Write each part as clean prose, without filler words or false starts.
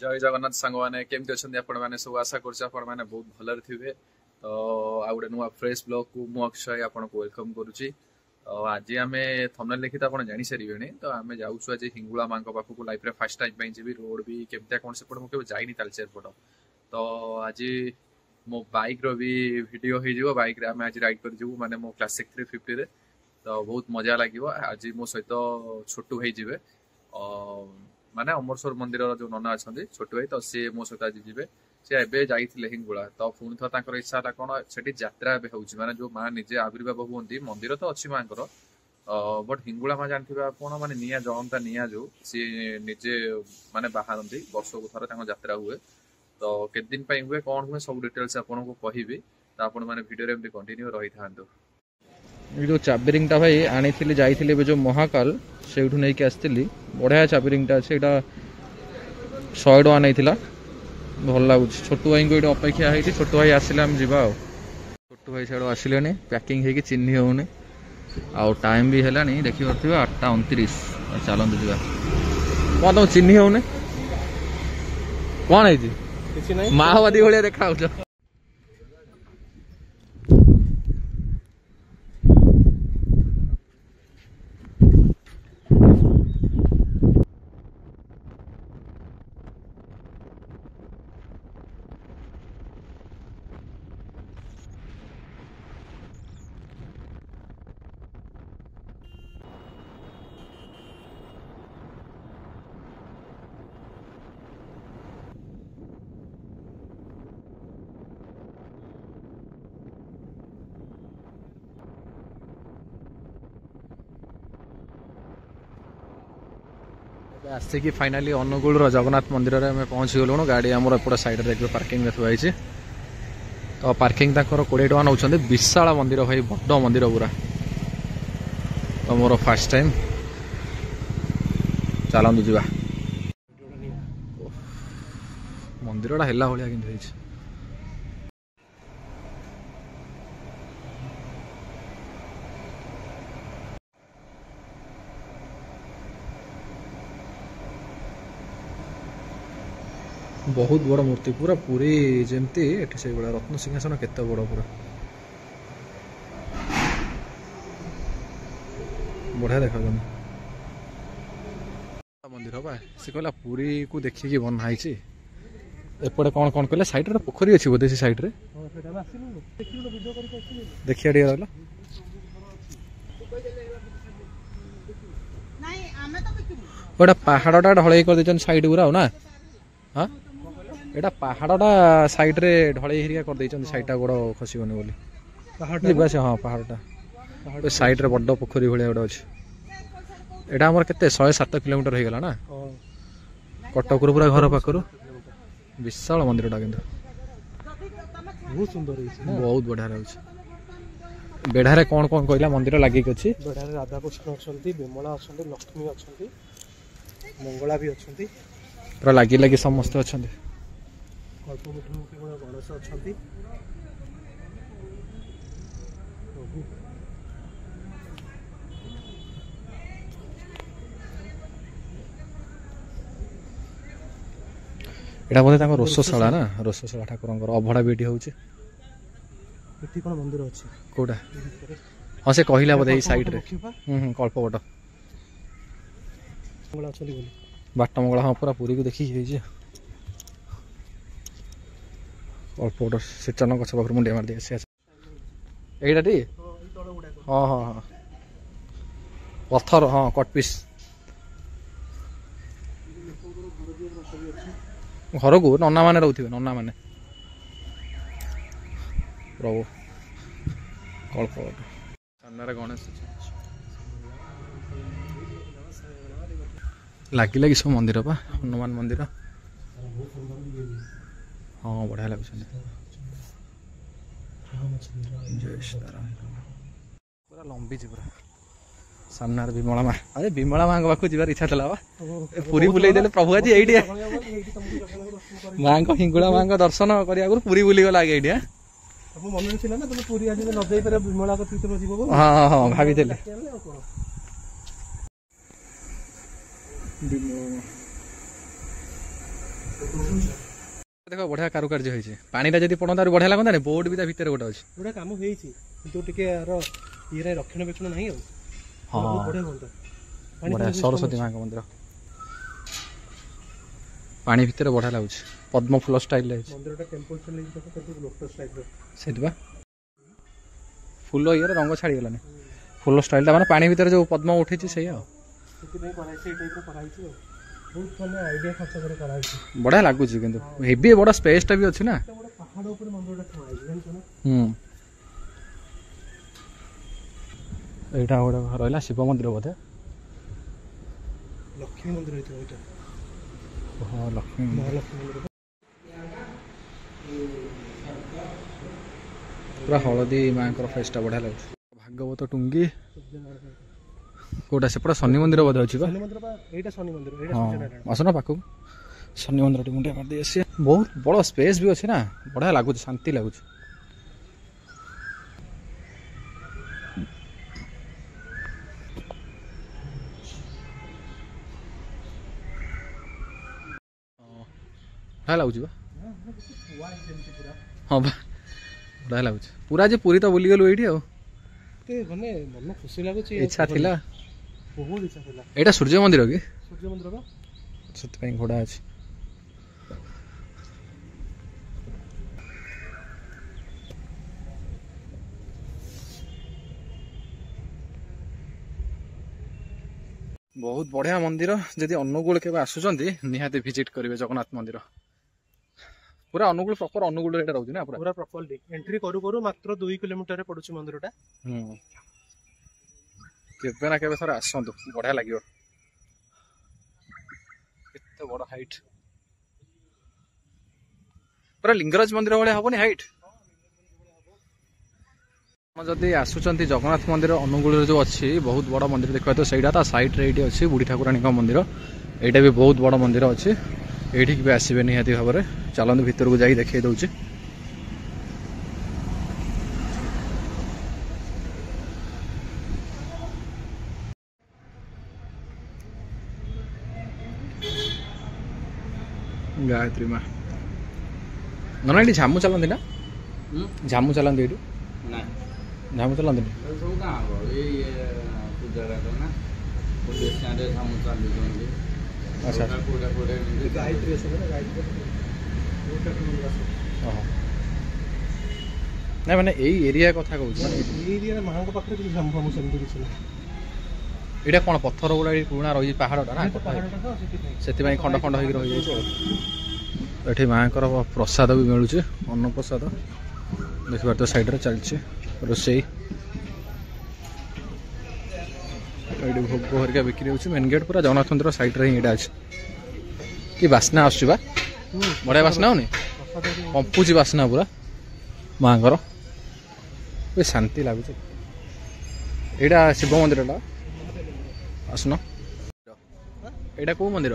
जय जगन्नाथ सांग मैंने केमती अच्छा आपण मैंने सब आशा कर बहुत भलर थे तो आ गए नुआ फ्रेश ब्लॉग को मु अक्षय आपन को वेलकम करुच्ची। आज आम थंबनेल देखी तो आप जानी सारे तो आम जाऊँ आज हिंगुला माँ पाखक लाइफ फास्ट टाइम जी रोड भी केमती कौन से मुझे जाइनी तालचेर पट तो आज मो बाइक रो भी वीडियो हो बाइक आम आज राइड कर माने मो क्लासिक 350 रे तो बहुत मजा लगे। आज मो सहित छोटू भाई जी माने अमरसर मंदिर जो नना अच्छा छोटू भाई तो सी मो सहित आज जी सी एवं जाइए हिंगुला तो पुणी थर इच्छा है कौन से जात्रा एवं माने जो माँ निजे आविर्भाव हमें मंदिर तो अच्छी माँ बट हिंगुला माँ जानते आप माने निया जलंता निया जो सी निजे माने बाहर वर्ष को थर जात्रा हुए तो केत दिन हुए कौन हुए सब डिटेल्स आपको कहबी तो आप वीडियो कंटिन्यू रही था। जो चाबी रिंगटा भाई आनी जाइए जो महाकाल से नहीं आसती बढ़िया चाबी रिंगटा अच्छे 100 टका नहीं भल लगुच छोटू भाई को ये अपेक्षा है छोटू भाई आसिले आम जा छोटू भाई से आसिले पैकिंग होगी चिन्ह होनी आउ टाइम भी है देखी पारे 8:29 चलते जा कौन तुम चिन्ह होने कौन है माओवादी भाया देखा आसिक फाइनाली अनुगुल जगन्नाथ मंदिर में पहुंची गलुणु गाड़ी आमर एपट साइड देखिए पार्किंग थुआई तो पार्किंग 20 टका नौ विशाल मंदिर भाई बड़ मंदिर पूरा तो मोर फास्ट टाइम चलतु जा मंदिरटा है भाया कि बहुत बड़ मूर्ति पूरा पूरी जमती एठी से बड़ा रत्न सिंहासन केते बड़ पूरा बढ़िया देखा मंदिर बा से कहला पूरी को देखिए बनाई एपटे कौन कौन कहले साइड रे पोखरी अच्छी बोधे से साइड रे देखिए टे रहला गोटा पहाड़टा ढलई कर देछन साइड पूरा हो ना हाँ एटा पहाड़टा साइड रे ढलई हेरिया कर देछन साइडटा गोड़ खसीबनी बोली पहाड़ से हाँ पहाड़टा साइड रे बड़ पोखरी भलिया गोटे अच्छे एटा हमर केते 107 किलोमीटर हो गला ना कटक पूरा घर पाखरु विशाल मंदिरटा किंतु बहुत सुंदर बहुत बढ़िया रहउछ। बेढ़ारे कौन कौन कहला मंदिर लागी अछि बेढ़ारे राधा कृष्ण अछंती विमला अछंती लक्ष्मी अछंती मंगला भी अछंती पूरा लागी लागी समस्त अछंती कल्पमुखी गणेश अछंती एटा बोधे रोषशाला ना रोषशाला ठाकुर अभड़ा भी ये होची कौन मंदिर अच्छे कौटा हाँ से कहला बोधे साइड रे कल्पवट बाट मंगला हाँ पूरा पूरी को देखी कल्पवट सेचन गछ पाखर मुंडिया मार दिए एटा टी हाँ हाँ हाँ पत्थर हाँ कट पीस घर को नना मैंने रोथे नना मैंने प्रभु कल्पवट सामने गणेश लगी लगी सब मंदिर पा हनुमान मंदिर हाँ बढ़िया लगे पूरा लंबी पूरा सामने विमला माँ अरे विमला माँ पाखु जीवार इच्छा था पूरी बुले देले प्रभु आज ये माँ को हिंगुला माँ को दर्शन करने पूरी बुली गला ये हाँ हाँ भाभी देख बढ़िया कारुकार्य होइছে पानीटा जदी पड़ता बढ़िया लागंता ने बोर्ड भी ता भीतर गोटे अछि गोटे काम होइछि किंतु टिके यार ये रक्षणाबेक्षण नहीं हो हां बढ़िया होता बढ़िया सरस्वती मां का मंदिर पानी भीतर बढ़िया लागुछ पद्म फूल स्टाइल है मंदिरटा टेंपल स्टाइल लोटस टाइप रो सेतबा फूल ये रंग छाड़ी गलाने फूल स्टाइल माने पानी भीतर जो पद्म उठे से बहुत माने आईडिया खर्च करे करा बढ़िया लगुच किंतु हेवी बड़ा स्पेस टा भी अछि ना पहाड़ ऊपर मंदिरटा थमाई जानछ ना एटा ओडा रहला शिव मंदिर बोधे लक्ष्मी मंदिर हेतो एटा हां लक्ष्मी महालक्ष्मी मंदिर पूरा हलदी मांकर फेस्टा बढ़िया लगुच भागवत टुंगी कोटा सेपटा शनि मंदिर बोधे अछि बा शनि मंदिर बा एटा शनि मंदिर एटा सूर्यनारायण आसना पाखु शनि मंदिर टी मुंडिया मार दे आसी बहुत बड़ा स्पेस भी अछि ना बढ़िया लागुच शांति लागुच बढ़िया लागुच बा हां बा बढ़िया लागुच पूरा जे पूरी तो बुली गेलु एठी आ ते माने मन खुशी लागुच इच्छा थिला बहुत इच्छा थिला एटा सूर्य मंदिर की सूर्य मंदिर बा सत पे घोड़ा अछि बहुत बढ़िया मंदिर जदि अनुगुल के आसुचंदी निहाती विजिट करेंगे जगन्नाथ मंदिर पूरा अनुगुल प्रॉपर अनुगुल एटा रहउछ ना पूरा प्रॉपर्ली एंट्री करू करू मात्र 2 किलोमीटर रे पडुछ मंदिरटा केबे ना केबे सर आसंतु बढ़िया लागियो एते बड़ हाइट पूरा लिंगराज मंदिर वाले हबनी हाइट जदि आसुचंती जगन्नाथ मंदिर अनुगुल जो अच्छी बहुत बड़ा मंदिर देखा तो सहीटा ता साइड रे एटी अच्छी बुढ़ी ठाकुराणी मंदिर एटा भी बहुत बड़ा मंदिर अच्छी एठी भी आसबे निहाती भाव में चलते भीतर को जाई देखै दउछि गायत्री माँ ना ये झामू चलती ना झामू चलती ये झामू चलती अच्छा गायत्री गायत्री ना माने एई एरिया कथा कहूँ एरिया मांग पाखरे किछ झामू फामू सेमती किछ ना एटा कोन पत्थर गुड़ा पुराना रही पहाड़टा ना से खंड खंड हो रही ये माँकर प्रसाद भी मिलूँ अन्न प्रसाद देखिए तो साइड चलছে रोसई ये भोग हरिका बिक्री हो मेन गेट पूरा जगन्नाथ मंदिर साइड रे ही अच्छे कि बास्ना आसुवा बढ़िया बास्ना होनी कंपुची बास्ना पूरा माँकर शांति लगुच यहाँ शिव मंदिर आसन यहाँ कौ मंदिर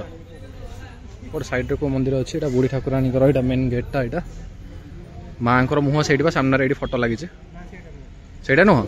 गोटे साइड को मंदिर अच्छे यहाँ बुढ़ी ठाकुराणी यहाँ मेन गेटा यहाँ माँ मुह से सामने ये फोटो लगी से नुह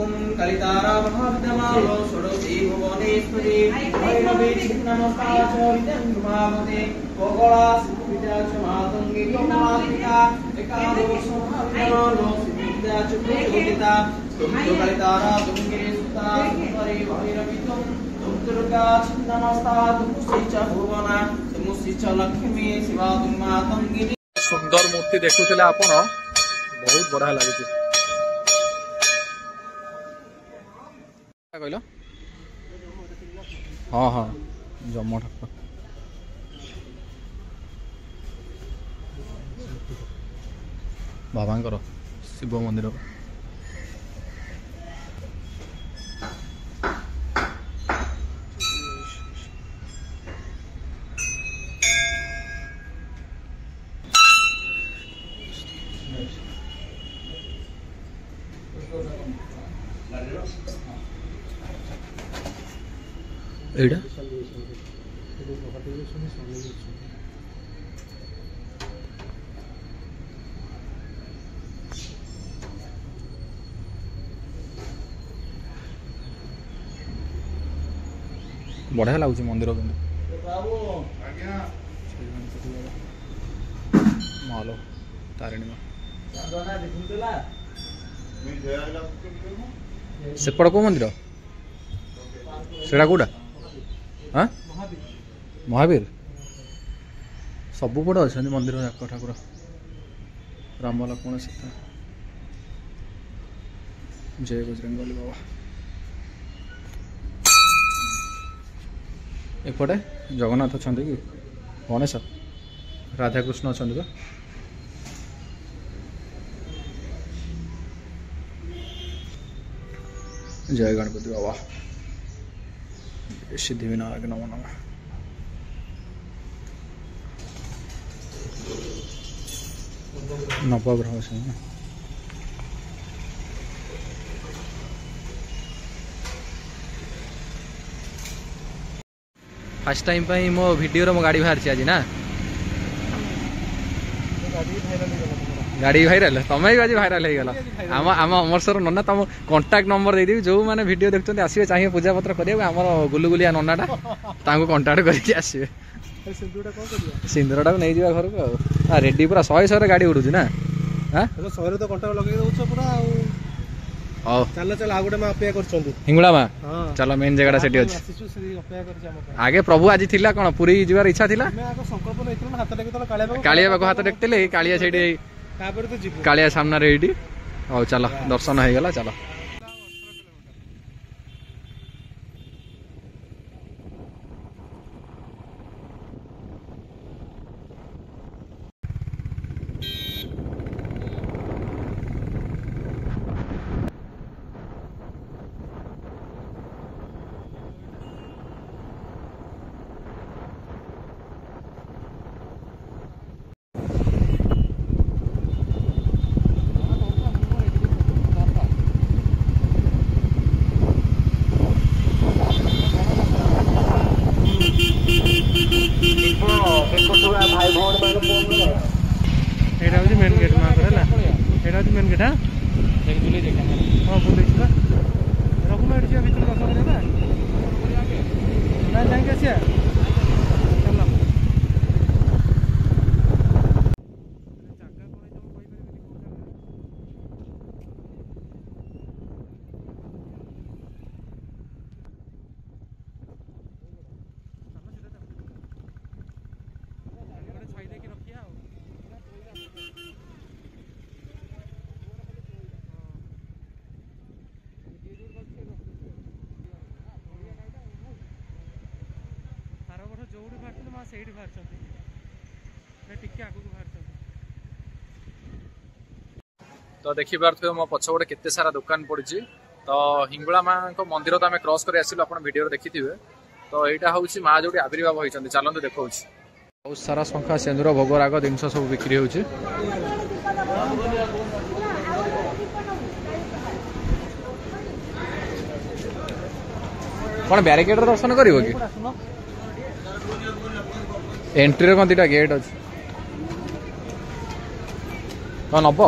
ओम कलितारा महाविद्यमानो षोडशी भुवनेश्वरी भैरवी छिन्नमस्ताचरितंगुमावते गोगोला सिद्धिविद्याच मातंगी कमलात्मिका एकादश महाविद्यमानो सिद्धिविद्याच प्रचोदिता तुम तो कलितारा तुंगे सुता सुंदरी भैरवी तुम दुर्गा छिन्नमस्ता तुमुश्च भुवना तुमुश्च लक्ष्मी शिवा तुम मातंगी सुंदर मूर्ति देखुला आपण बहुत बढ़िया लगे कहल हाँ हाँ जम ठाकुर बाबांकर शिव मंदिर ଏଇଟା ବଢିଆ ଲାଗୁଛି ମନ୍ଦିର କିନ୍ତୁ ମାଲୋ ତାରିଣୀ ମା ସେପଟ କୋଉ ମନ୍ଦିର ସେଟା କୋଉଟା ହଁ ମହାବୀର ସବୁପଟେ ଅଛନ୍ତି ମନ୍ଦିର ଯାକ ଠାକୁର ରାମ ଲକ୍ଷ୍ମଣ ସୀତା ଜୟ ବଜରଙ୍ଗବଲି ବାବା ଏପଟେ ଜଗନ୍ନାଥ ଅଛନ୍ତି କି ଗଣେଶ ରାଧାକୃଷ୍ଣ ଅଛନ୍ତି ତ जय गणपति बाबा सिद्धि विनायक नमो नमः नवग्रह से फर्स्ट टाइम पे मो वीडियो रो मो गाड़ी बाहर आज ना गाड़ी भाइराल तुम भी आज भाइराल हो गला आम अमरसर नना तुम कांटेक्ट नंबर दे देबी जो माने वीडियो देखते आसवे चाहिए पूजा पत्र करिया आमर गुलुगुलिया ननाटा तांको कांटेक्ट करके आसवे सिंदूरटा नहीं जा घर को रेडी पूरा 100 गाड़ी उड़ू ना हां 100 तो कांटेक्ट लगे दउछ पूरा आ चल चल आ गोटे मा अपेक्षा करछंती हिंगुला मा चलो मेन जगह सेठी अछि अपेक्षा करछ हम आगे प्रभु आज थिला कोन पुरी जीवार इच्छा थिला मैं आको संकल्प नैतिल हाथ टेक तो कालिया बाको हाथ टेकतेले कालिया सेठी तापर तो जीव कालिया सामना रे एडी औ चलो दर्शन हो गला चलो मेन गेट में मेन गेट हाँ हाँ बोले रघु मैं भर दर्शन करेगा ना जाएंगे आसिया चल तो देखी पारे मो पछपटे केते सारा दुकान पड़ी तो हिंगुला माँ मंदिर तो आम क्रॉस कर आसिलु आपण वीडियो देखी थे तो यहाँ हूँ माँ जो आविर्भाव होती चलते देखा बहुत सारा शंखा सिंदूर भोग राग जिनस सब बिक्री हो कौन ब्यारिकेड दर्शन कर एंट्री कौन दीटा गेट अच्छे कौन नब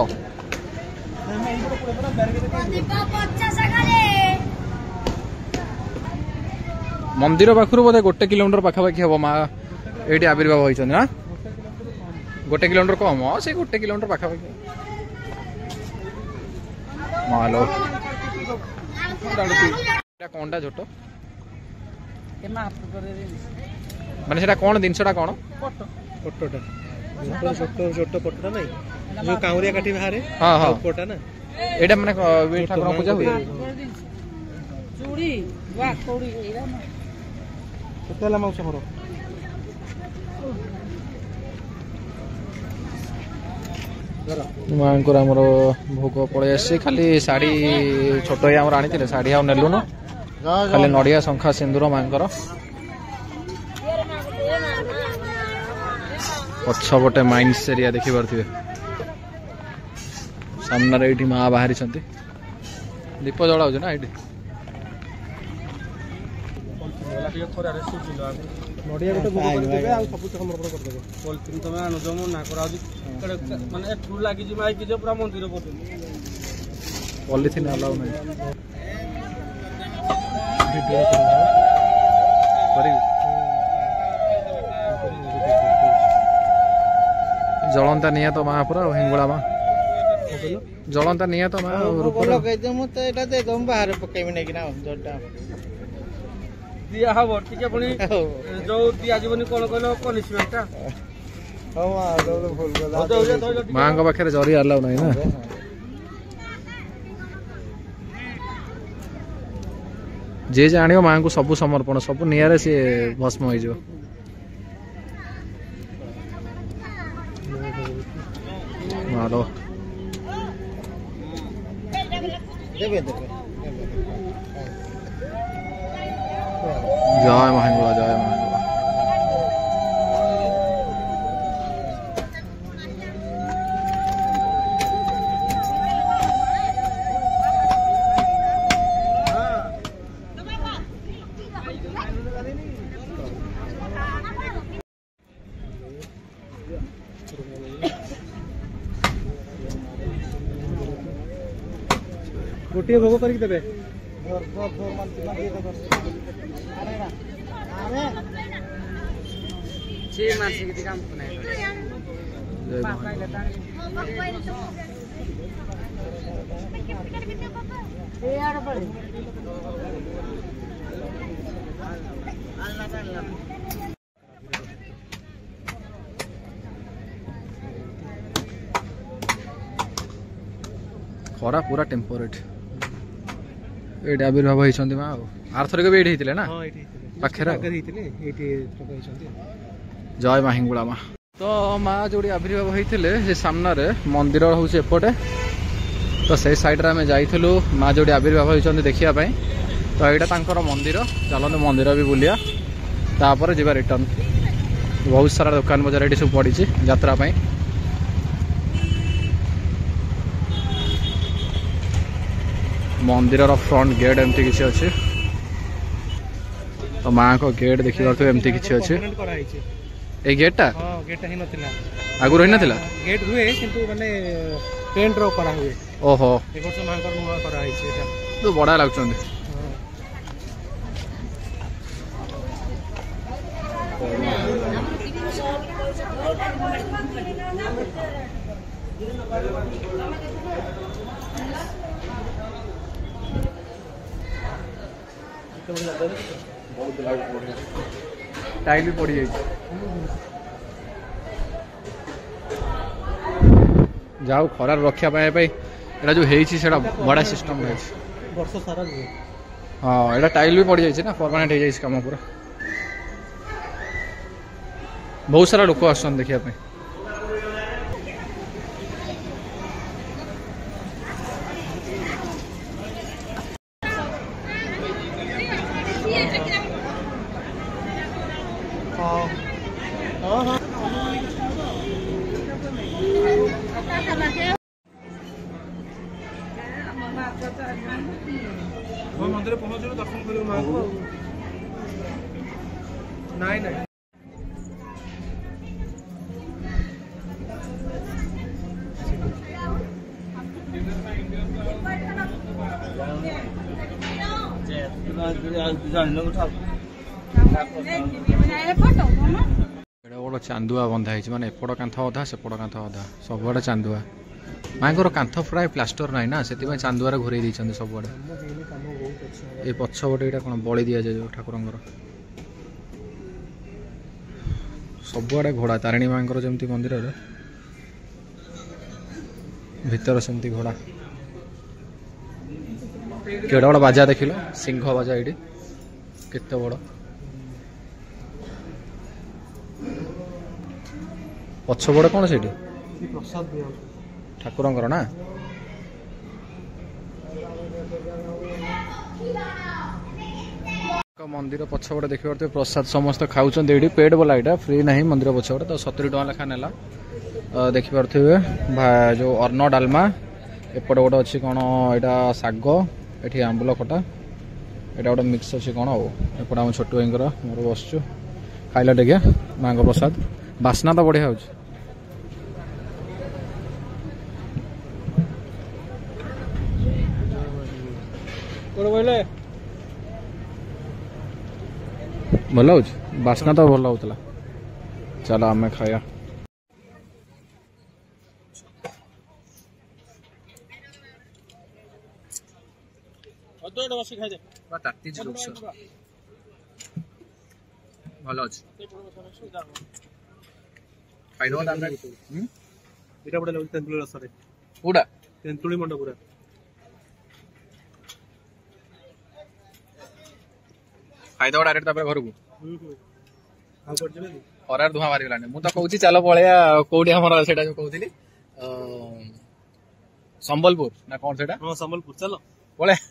मंदिर पाखु बोधे 1 किलोमीटर पाखापाखि हम माँ ये आविर्भाव होती ना 1 किलोमीटर कम से 1 किलोमीटर पाखापाखि मालो कौनटा झोट माने कौन जिनसा कौन पट्टा छोट पट्टा नहीं जो काउरिया काठी बाहर हाँ हाँ पट्टा ना एटा माने ठाकुर पूजा हुए चूड़ी वा कोड़ी एरा ना केतेला माउस हमरो मांकर आमर भोग पड़े आसी खाली शाढ़ी छोट ही आमर आनी शाढ़ी आ नेलु न खाली नड़िया शंखा सिंदूर मांकर पछपटे माइंस एरिया देखी पारे सामने ये माँ बाहरी दीप जलाऊ ना ये ନଡ଼ିଆ ଗୋଟେ ଭୋଗ କରିଦେବେ ଆଉ ସବୁ ସମର୍ପଣ କରିଦେବେ। ପଲିଥିନ୍ ତମେ ଆଣୁଛ ମୁଁ ନା କରାଉଛି ମାନେ ଏଠୁ ଲାଗିଛି ମାଇକି ଯେ ପୁରା ମନ୍ଦିର ପର୍ଯ୍ୟନ୍ତ ପଲିଥିନ୍ ଆଲାଉ ନାହିଁ। ଜଳନ୍ତା ନିଆଁ ତ ମା ପୁରା ହିଙ୍ଗୁଳା ମା ଜଳନ୍ତା ନିଆଁ ତ ମା ଏଇଟା ଦେଇଦବ ମୁଁ ବାହାରେ ପକେଇବି ନେଇକିନା ଜୋରଟା ଦିଆ ହବ ଟିକେ ପୁଣି ଯୋଉ ଦିଆଯିବନି କଣ କହିଲ ପନିସମେଣ୍ଟ ମାଙ୍କ ପାଖରେ ଜରି ଆଲାଉ ନାହିଁ ନା। ଯିଏ ଜାଣିବ ମାଙ୍କୁ ସବୁ ସମର୍ପଣ ସବୁ ନିଆଁରେ ସିଏ ଭସ୍ମ ହେଇଯିବ। ମାଲୋ ଦେବେ ଦେବେ ଜୟ ମହାଙ୍ଗୁଳା ଜୟ ମହାଙ୍ଗୁଳା। ଗୋଟିଏ ଭୋଗ କରିକି ଦେବେ। ଖରା ପୁରା ଟେମ୍ପରେଟ୍ ଏଇଠି ଆବିର୍ଭାବ ହେଇଛନ୍ତି ମା ଆଉ ଆରଥରକ ବି ଏଇଠି ହେଇଥିଲେ ନା ପାଖରେ ଜୟ ମା ହିଙ୍ଗୁଳା ମା। ତ ମା ଯୋଉଠି ଆବିର୍ଭାବ ହେଇଥିଲେ ସେ ସାମ୍ନାରେ ମନ୍ଦିର ହଉଛି ଏପଟେ ତ ସେଇ ସାଇଡରେ ଆମେ ଯାଇଥିଲୁ ମା ଯୋଉଠି ଆବିର୍ଭାବ ହେଇଛନ୍ତି ଦେଖିବା ପାଇଁ। ତ ଏଇଟା ତାଙ୍କର ମନ୍ଦିର ଚାଲନ୍ତୁ ମନ୍ଦିର ବି ବୁଲିବା ତାପରେ ଯିବା ରିଟର୍ନ। ବହୁତ ସାରା ଦୋକାନ ବଜାର ଏଠି ସବୁ ପଡ଼ିଛି ଯାତ୍ରା ପାଇଁ। मंदिर फ्रंट गेट एमती किसी अच्छे तो माँ को गेट देखी पार्थ एमती किसी अच्छे ए गेटा आगु रही नाला गेट हुए किंतु माने टेंट रो करा हुए ओहो ए वर्ष मांकर नुवा करा हिचे एटा तो बड़ा लागुचंदी टाइल भी पड़ी जाओ खरार रक्षा पाए एटा जो हेची सेटा बड़ा सिस्टम है वर्ष सारा हाँ एटा टाइल भी पड़ी जाइए ना परमानेंट हो जाइए काम पूरा बहुत सारा लोक आसन देखिया पे मंदिर पहुंच दर्शन कर माँ को नाई नाई गोटे चांदुआ बंधा है माने एपट कांथ अधा सेपट कांथ अधा सबुआड़े चांदुआ माँकर कांथ प्राय प्लास्टर ना ना से चांदुआर घोरे सबुआड़े ये पछपटे यहाँ कौन बलि दि जाए ठाकुर सबुआड़े घोड़ा तारिणी माँ जमी मंदिर भीतर सेमती घोड़ा केड़ा बड़ बाजा देख लो सिंह बाजा ये केते बड़ पछपटे कौन से प्रसाद ठाकुर ना मंदिर पछपटे देख पारे प्रसाद समस्त खाऊँ ये पेड वाला यहाँ फ्री ना मंदिर पछपटे तो 70 टका लेखा नेला देखिपे जो अन्न डालमा एपटे गोटे अच्छी कौन यहाँ शाग ये आंबुल खटा এটা গোटे ମିକ୍ସ ଅଛି କ'ଣ ଆଉ ଏପଟେ ଆମ ଛୋଟୁ ଭାଇଙ୍କର ମୋର ବସିଛୁ ଖାଇଲା ଟିକେ ମାଙ୍କ ପ୍ରସାଦ ବାସ୍ନା ତ ବଢ଼ିଆ ହେଉଛି। ଭଲ ହେଉଛି ବାସ୍ନା ତ ଭଲ ହେଉଥିଲା। ଚାଲ ଆମେ ଖାଇବା। ଭଲ ଅଛି ଖାଇଦବା ତାପରେ ଏଇଟା ବଢିଆ ଲାଗୁଛି ତେନ୍ତୁଳି ରସରେ କୋଉଟା ତେନ୍ତୁଳି ମଣ୍ଡ ପୁରା ଖାଇଦବା ଡାଇରେକ୍ଟ ତାପରେ ଘରକୁ ଆଉ କୁଆଡେ ଯିବେ କି? ଖରାରେ ଧୂଆଁ ମାରିଗଲାଣି। ମୁଁ ତ କହୁଛି ଚାଲ ପଳେଇବା କୋଉଠି ଆମର ସେଇଟା ଯୋଉ କହୁଥିଲି ସମ୍ବଲପୁର ନା କଣ ସେଇଟା ହଁ ସମ୍ବଲପୁର ଚାଲ ପଳେଇବା।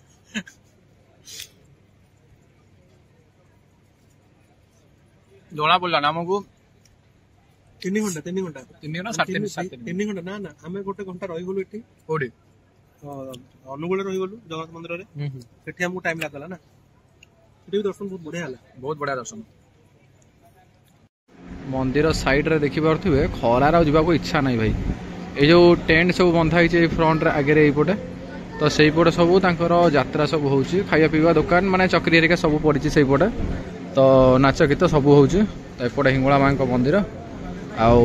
ଜଣା ପଡିଲାନି ଆମକୁ 3 ଘଣ୍ଟା 3 ଘଣ୍ଟା 3 ଘଣ୍ଟା 7 3 ଘଣ୍ଟା ନା ନା ଆମେ 1 ଘଣ୍ଟା ରହିଗଲୁ ଏଠି କୋଉଠି ଅନୁଗୁଳରେ ରହିଗଲୁ ଜଗନ୍ନାଥ ମନ୍ଦିରରେ ସେଠି ଆମକୁ ଟାଇମ ଲାଗିଲା ନା ସେଠି ବି ଦର୍ଶନ ବହୁତ ବଢିଆ ହେଲା ବହୁତ ବଢିଆ ଦର୍ଶନ। ମନ୍ଦିର ସାଇଡରେ ଦେଖିପାରୁଥିବେ ଖରାରେ ଆଉ ଯିବାକୁ ଇଚ୍ଛା ନାହିଁ ଭାଇ। ଏଇ ଯୋଉ ଟେଣ୍ଟ ସବୁ ବନ୍ଧା ହେଇଛି ଏଇ ଫ୍ରଣ୍ଟରେ ଆଗରେ ଏଇପଟେ ତ ସେଇପଟେ ସବୁ ତାଙ୍କର ଯାତ୍ରା ସବୁ ହଉଛି ଖାଇବା ପିଇବା ଦୋକାନ ମାନେ ଚକ୍ରୀ ହେରିକା ସବୁ ପଡିଛି ସେଇପଟେ ତ ନାଚ ଗୀତ ସବୁ ହଉଛି। ତ ଏପଟେ ହିଙ୍ଗୁଳା ମାଙ୍କ ମନ୍ଦିର ଆଉ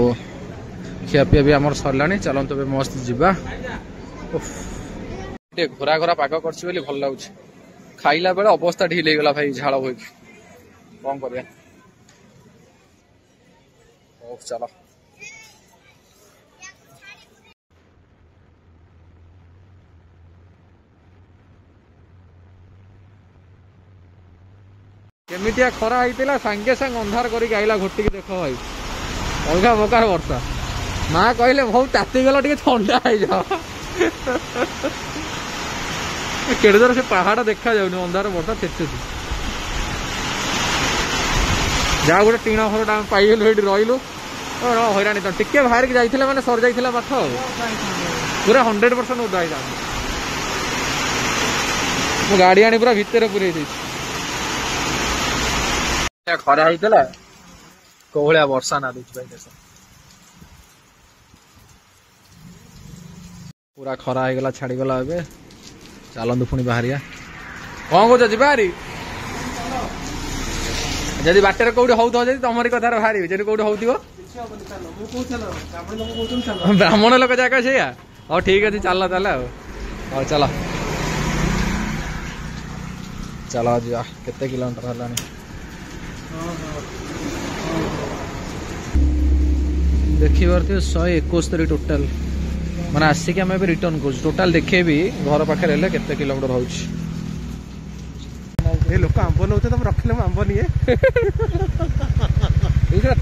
ଖିଆପିଆ ବି ଆମର ସରିଲାଣି। ଚାଲନ୍ତୁ ଏବେ ମସ୍ତ ଯିବା। ଟିକେ ଘୋରା ଘୋରା ପାଗ କରିଛି ବୋଲି ଭଲ ଲାଗୁଛି। ଖାଇଲା ବେଳେ ଅବସ୍ଥା ଢିଲ ହେଇଗଲା ଭାଇ ଝାଳ ବୋହିକି କଣ କରିବା। ହଉ ଚାଲ କେମିତିଆ ଖରା ହେଇଥିଲା ସାଙ୍ଗେ ସାଙ୍ଗେ ଅନ୍ଧାର କରିକି ଆଇଲା ଘୋଟିକି ଦେଖ ଭାଇ ଅଲଗା ପ୍ରକାର ବର୍ଷା। ମା କହିଲେ ବହୁତ ତାତିଗଲା ଟିକେ ଥଣ୍ଡା ହେଇଯାଅ। କେଡେ ଜୋର ସେ ପାହାଡ ଦେଖାଯାଉନି ଅନ୍ଧାର ବର୍ଷା ଛେଚୁଛି। ଯାହା ଗୋଟେ ଟିଣ ଘରଟା ଆମେ ପାଇଗଲୁ ସେଇଠି ରହିଲୁ ହଇରାଣ ତ ଟିକେ ବାହାରିକି ଯାଇଥିଲେ ମାନେ ସରି ଯାଇଥିଲା ପାଠ ଆଉ ପୁରା 100% ଓଦା ହେଇଥାନ୍ତା। ମୁଁ ଗାଡି ଆଣି ପୁରା ଭିତରେ ପୁରେଇ ଦେଇଛି। ଖରା ହେଇଥିଲା କୋଉ ଭଳିଆ ବର୍ଷା ନା ଦଉଛି ଭାଇ ଦେଶ ପୁରା ଖରା ହେଇଗଲା ଛାଡିଗଲା ଏବେ। ଚାଲନ୍ତୁ ପୁଣି ବାହାରିବା। କଣ କହୁଛ ଯିବା ହାରି? ଯଦି ବାଟରେ କୋଉଠି ହଉଥିବ ଯଦି ତମରି କଥାରେ ବାହାରିବି ଯଦି କୋଉଠି ହଉଥିବ ବ୍ରାହ୍ମଣ ଲୋକ ଯାକ ସେଇଆ। ହଉ ଠିକ ଅଛି ଚାଲ ତାହେଲେ ଆଉ ହଉ ଚାଲ ଚାଲ ଯିବା। କେତେ କିଲୋମିଟର ହେଲାଣି ଦେଖିପାରୁଥିବେ 171 ଟୋଟାଲ ମାନେ ଆସିକି ଆମେ ଏବେ ରିଟର୍ନ କରୁଛୁ। ଟୋଟାଲ ଦେଖେଇବି ଘର ପାଖରେ ହେଲେ କେତେ କିଲୋମିଟର ହଉଛି। ଏ ଲୋକ ଆମ୍ବ ନଉତେ ତମେ ରଖିଲେ ମୁଁ ଆମ୍ବ ନିଏ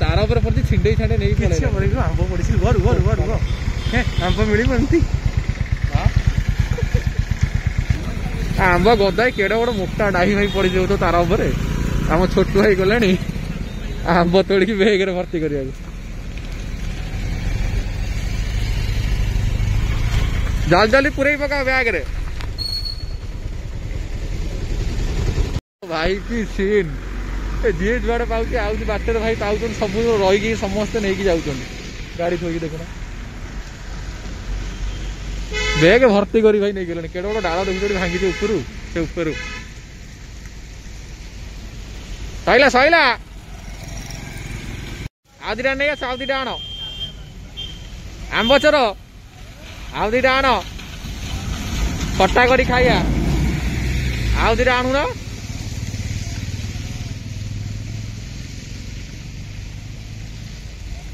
ତାର ଉପରେ ପଡିଛି ଛିଣ୍ଡେଇ ଛାଣ୍ଡେଇ ନେଇକି କିଛି ଆମ୍ବ ପଡିଛି ରୁହ ଆମ୍ବ ମିଳିବ ଏମିତି ଆମ୍ବ ଗଦାଇ କେଡେ ବଡ ମୋଟା ଡାହି ଭାଇ ପଡିଯିବ ତ ତାର ଉପରେ। ଆମ ଛୋଟୁ ଭାଇ ଗଲେଣି ଆମ୍ବ ତୋଳିକି ବେଗରେ ଭର୍ତ୍ତି କରିବାକୁ। ଜଲ୍ଦି ଜଲ୍ଦି ପୁରେଇ ପକା ବ୍ୟାଗରେ। ଭାଇ କି ସିନ୍ ଯିଏ ଯୁଆଡେ ପାଉଛି ଆଉଛି ବାଟରେ ଭାଇ ପାଉଛନ୍ତି ସବୁ ରହିକି ସମସ୍ତେ ନେଇକି ଯାଉଛନ୍ତି ଗାଡି ଥୋଇକି ଦେଖୁନା ବେଗ ଭର୍ତ୍ତି କରି ଭାଇ ନେଇଗଲେଣି। କେଡେ ବଡ ଡାଳ ଦେଖୁଛନ୍ତି ଭାଙ୍ଗିଛି ଉପରୁ ସେ ଉପରୁ ସଇଲା ଆଉ ଦିଟା ନେଇ ଆସ ଆଉ ଦିଟା ଆଣ ଆମ୍ବ ଚୋର ଆଉ ଦିଟା ଆଣ ଖଟା କରି ଖାଇବା ଆଉ ଦିଟା ଆଣୁନ।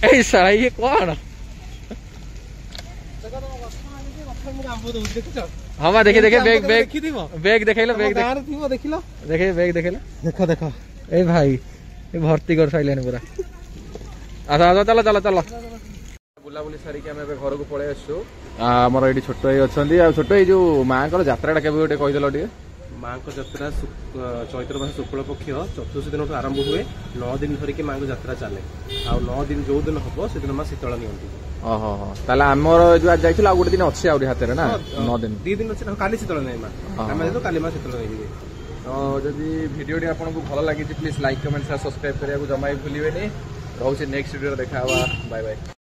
ଏଇ ସାରା ଇଏ କଣ ହଁ ବା ଦେଖେ ବେଗ ଦେଖେଇଲ ଦେଖ ଏଇ ଭାଇ ଭର୍ତ୍ତି କରି ସାରିଲେଣି ପୁରା। ଚାଲ ବୁଲାବୁଲି ସାରିକି ଆମେ ଏବେ ଘରକୁ ପଳେଇ ଆସିଛୁ। ଆମର ଏଇଠି ଛୋଟ ଭାଇ ଅଛନ୍ତି। ଆଉ ଛୋଟ ଏଇ ଯୋଉ ମାଙ୍କର ଯାତ୍ରାଟା କେବେ ଗୋଟେ କହିଦେଲ ଟିକେ। ମାଙ୍କ ଯାତ୍ରା ଚୈତ୍ର ମାସ ଶୁକ୍ଳ ପକ୍ଷ ଚତୁର୍ଥ ଦିନଠୁ ଆରମ୍ଭ ହୁଏ 9 ଦିନ ଧରିକି ମାଙ୍କ ଯାତ୍ରା ଚାଲେ। ଆଉ 9 ଦିନ ଯୋଉ ଦିନ ହବ ସେଦିନ ମା ଶୀତଳ ନିଅନ୍ତି। ଓହୋ ତାହେଲେ ଆମର ଯୋଉ ଆଜି ଯାଇଥିଲୁ ଆଉ ଗୋଟେ ଦିନ ଅଛି ଆହୁରି ହାତରେ ନା 9 ଦିନ 2 ଦିନ ଅଛି କାଲି ଶୀତଳ ନେଇ ମା ଆମେ କାଲି ମା ଶୀତଳ ନେଇଯିବେ। तो जदि भिडियोटी आपको भल लगी please like comment share subscribe करने को जमा भी भूलें रोचे नेक्स्ट वीडियो देखा बाय बाय।